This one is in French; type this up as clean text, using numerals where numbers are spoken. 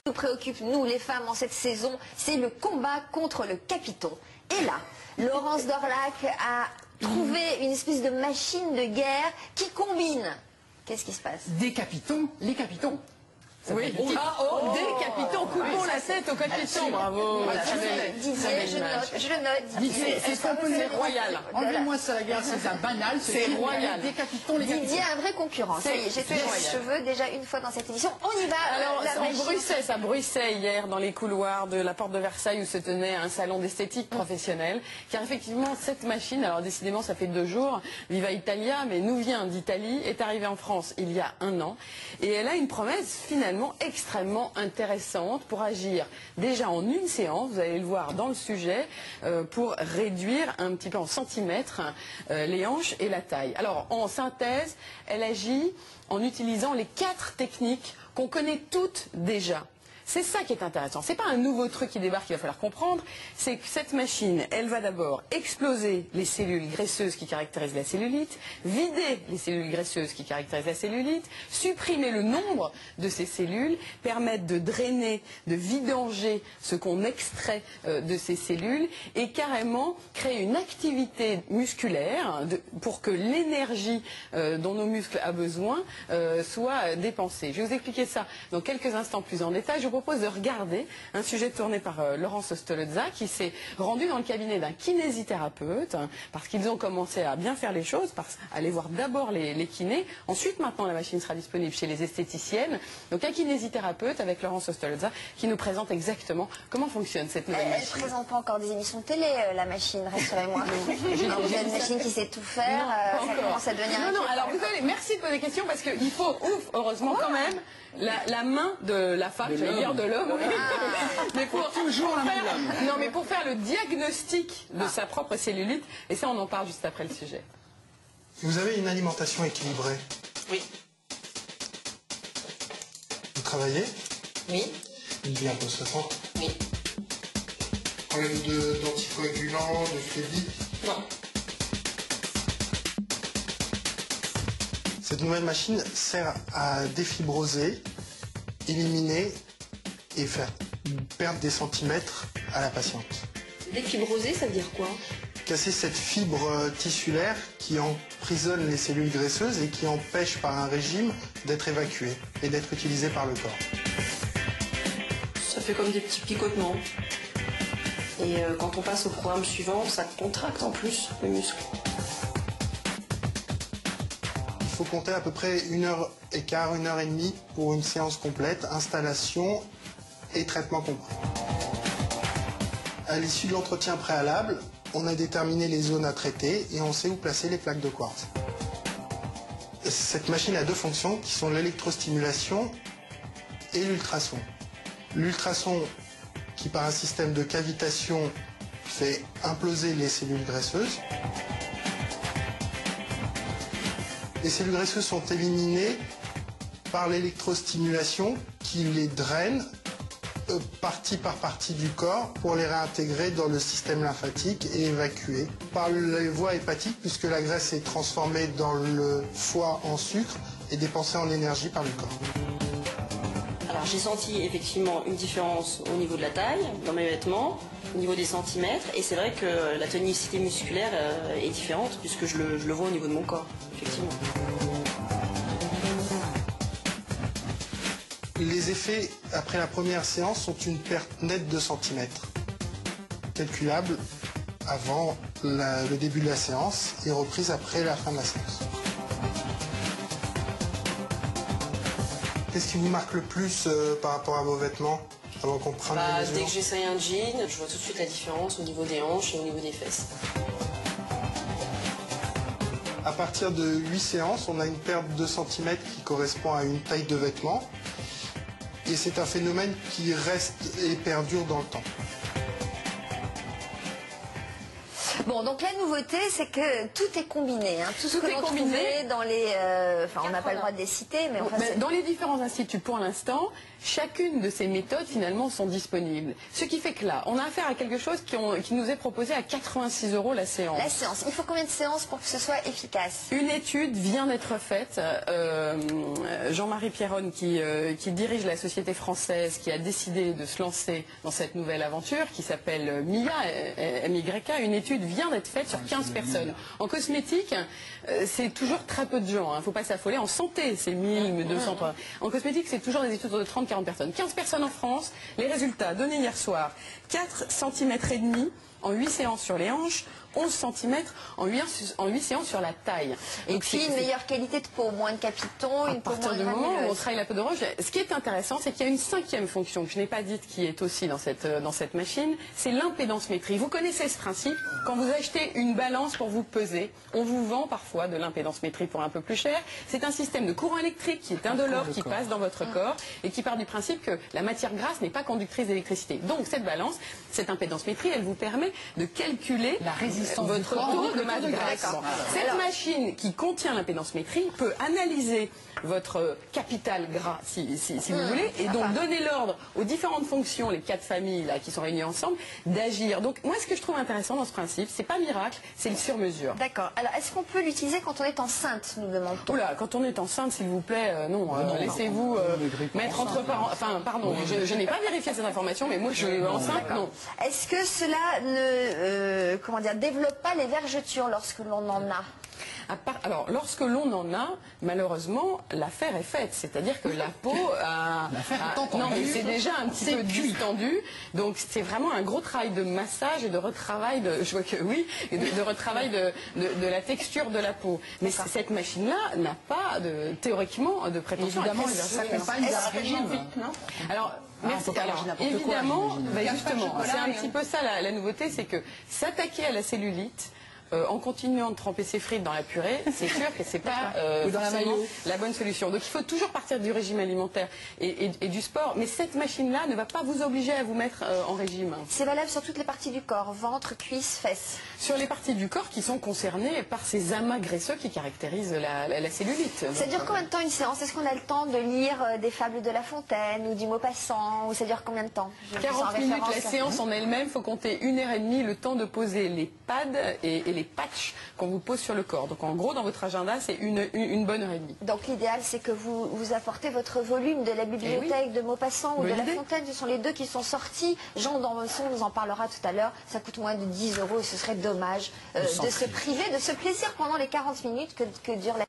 nous préoccupe, nous les femmes, en cette saison, c'est le combat contre le capiton. Et là, Laurence Dorlac a trouvé une espèce de machine de guerre qui combine. Qu'est-ce qui se passe? Décapitons les capitons. Oui, des capitons, coupons la tête au capiton, bravo. Didier, je le note. C'est ce qu'on peut dire royal. Enlevez-moi ça, la guerre, c'est ça, banal. C'est royal. Décapitons les capitons. Didier a un vrai concurrent. Ça y est, j'ai touché ses cheveux déjà une fois dans cette émission. On y va. Alors, ça bruissait hier dans les couloirs de la porte de Versailles où se tenait un salon d'esthétique professionnelle. Car effectivement, cette machine, alors décidément, ça fait 2 jours, Viva Italia, mais nous vient d'Italie, est arrivée en France il y a 1 an. Et elle a une promesse finalement extrêmement intéressante pour agir déjà en une séance, vous allez le voir dans le sujet, pour réduire un petit peu en centimètres les hanches et la taille. Alors en synthèse, elle agit en utilisant les 4 techniques qu'on connaît toutes déjà. C'est ça qui est intéressant. C'est pas un nouveau truc qui débarque qu'il va falloir comprendre. C'est que cette machine, elle va d'abord exploser les cellules graisseuses qui caractérisent la cellulite, vider les cellules graisseuses qui caractérisent la cellulite, supprimer le nombre de ces cellules, permettre de drainer, de vidanger ce qu'on extrait de ces cellules et carrément créer une activité musculaire pour que l'énergie dont nos muscles ont besoin soit dépensée. Je vais vous expliquer ça dans quelques instants plus en détail. Je vous propose de regarder un sujet tourné par Laurence Stolozza qui s'est rendu dans le cabinet d'un kinésithérapeute parce qu'ils ont commencé à bien faire les choses, aller voir d'abord les kinés, ensuite maintenant la machine sera disponible chez les esthéticiennes. Donc un kinésithérapeute avec Laurence Stolozza qui nous présente exactement comment fonctionne cette nouvelle machine. Elle ne présente pas encore des émissions de télé, la machine, rassurez-moi. J'ai une machine qui sait tout faire, ça commence à devenir Non, alors vous savez, merci de poser des questions parce qu'il faut, heureusement quand même, la main de la femme, j'allais dire de l'homme, mais pour toujours mais pour faire le diagnostic de sa propre cellulite, et ça on en parle juste après le sujet. Vous avez une alimentation équilibrée? Oui. Vous travaillez? Oui. Une vie un peu stressante? Oui. Problème d'anticoagulants, de phlébite? Non. Cette nouvelle machine sert à défibroser, éliminer et faire perdre des centimètres à la patiente. Défibroser, ça veut dire quoi? Casser cette fibre tissulaire qui emprisonne les cellules graisseuses et qui empêche par un régime d'être évacuée et d'être utilisée par le corps. Ça fait comme des petits picotements. Et quand on passe au programme suivant, ça contracte en plus le muscle. Il faut compter à peu près 1h15, 1h30 pour une séance complète, installation et traitement compris. À l'issue de l'entretien préalable, on a déterminé les zones à traiter et on sait où placer les plaques de quartz. Cette machine a 2 fonctions qui sont l'électrostimulation et l'ultrason. L'ultrason qui par un système de cavitation fait imploser les cellules graisseuses. Les cellules graisseuses sont éliminées par l'électrostimulation qui les draine partie par partie du corps pour les réintégrer dans le système lymphatique et évacuer par les voies hépatiques puisque la graisse est transformée dans le foie en sucre et dépensée en énergie par le corps. Alors j'ai senti effectivement une différence au niveau de la taille, dans mes vêtements, au niveau des centimètres, et c'est vrai que la tonicité musculaire est différente puisque je le vois au niveau de mon corps, effectivement. Les effets après la première séance sont une perte nette de centimètres, calculable avant le début de la séance et reprise après la fin de la séance. Qu'est-ce qui vous marque le plus par rapport à vos vêtements avant qu'on prenne les mesures? Dès que j'essaye un jean, je vois tout de suite la différence au niveau des hanches et au niveau des fesses. À partir de 8 séances, on a une perte de centimètres qui correspond à une taille de vêtement. Et c'est un phénomène qui reste et perdure dans le temps. Bon, donc la nouveauté, c'est que tout est combiné. Hein. Tout ce que l'on trouvait dans les... on n'a pas le droit de les citer, mais enfin... Dans les différents instituts, pour l'instant, chacune de ces méthodes finalement sont disponibles. Ce qui fait que là, on a affaire à quelque chose qui nous est proposé à 86 € la séance. La séance. Il faut combien de séances pour que ce soit efficace? Une étude vient d'être faite. Jean-Marie Pierronne, qui dirige la société française, qui a décidé de se lancer dans cette nouvelle aventure, qui s'appelle MIA, MYK, une étude vient d'être faite sur 15 personnes. En cosmétique, c'est toujours très peu de gens. Il ne faut pas s'affoler. En santé, c'est 1000, 1200. En cosmétique, c'est toujours des études de 30-40 personnes. 15 personnes en France. Les résultats donnés hier soir. 4,5 cm en 8 séances sur les hanches, 11 cm en 8 séances sur la taille. Et Donc, puis une meilleure qualité de peau, moins de capitons, une peau moins à partir du moment où on granuleuse. travaille la peau de roche, ce qui est intéressant, c'est qu'il y a une 5e fonction que je n'ai pas dite qui est aussi dans cette machine, c'est l'impédance-métrie. Vous connaissez ce principe, quand vous achetez une balance pour vous peser, on vous vend parfois de l'impédance-métrie pour un peu plus cher. C'est un système de courant électrique qui est indolore, qui passe dans votre corps et qui part du principe que la matière grasse n'est pas conductrice d'électricité. Donc cette balance, cette impédance-métrie, elle vous permet de calculer La résistance votre du corps, taux de le masse taux de grasse. graisse. Cette machine qui contient l'impédance-métrie peut analyser votre capital gras, si vous voulez, et donc donner l'ordre aux différentes fonctions, les 4 familles là, qui sont réunies ensemble, d'agir. Donc moi, ce que je trouve intéressant dans ce principe, c'est pas miracle, c'est le sur-mesure. D'accord. Alors, est-ce qu'on peut l'utiliser quand on est enceinte, nous demande-t-on? Oula, quand on est enceinte, s'il vous plaît, non, laissez-vous mettre entre parents. Enfin, pardon, je n'ai pas vérifié cette information, mais moi, je suis enceinte, non. Est-ce que cela ne développe pas les vergetures lorsque l'on en a? Alors, lorsque l'on en a, malheureusement, l'affaire est faite. C'est-à-dire que la peau a... Non, mais c'est déjà un petit peu distendu. Donc, c'est vraiment un gros travail de massage et de retravail je vois que oui, et de retravail de la texture de la peau. Mais cette machine-là n'a pas, théoriquement, de prétention. Évidemment, à ça créer s'accompagne d'un régime. Alors, merci. Alors, évidemment, justement, c'est un petit peu ça la nouveauté, c'est que s'attaquer à la cellulite, en continuant de tremper ses frites dans la purée, c'est sûr que c'est pas forcément la bonne solution. Donc il faut toujours partir du régime alimentaire et du sport. Mais cette machine-là ne va pas vous obliger à vous mettre en régime. C'est valable sur toutes les parties du corps, ventre, cuisses, fesses. Sur les parties du corps qui sont concernées par ces amas graisseux qui caractérisent la cellulite. Ça dure combien de temps une séance? Est-ce qu'on a le temps de lire des fables de La Fontaine ou du Maupassant? Ou ça dure combien de temps? 40 minutes la séance en elle-même, il faut compter 1h30 le temps de poser les pads et les patchs qu'on vous pose sur le corps. Donc en gros, dans votre agenda, c'est une bonne heure et demie. Donc l'idéal, c'est que vous apportez votre volume de la bibliothèque de Maupassant ou de La Fontaine. Ce sont les deux qui sont sortis. Jean Danmosson nous en parlera tout à l'heure. Ça coûte moins de 10 € et ce serait dommage de se priver de ce plaisir pendant les 40 minutes que dure la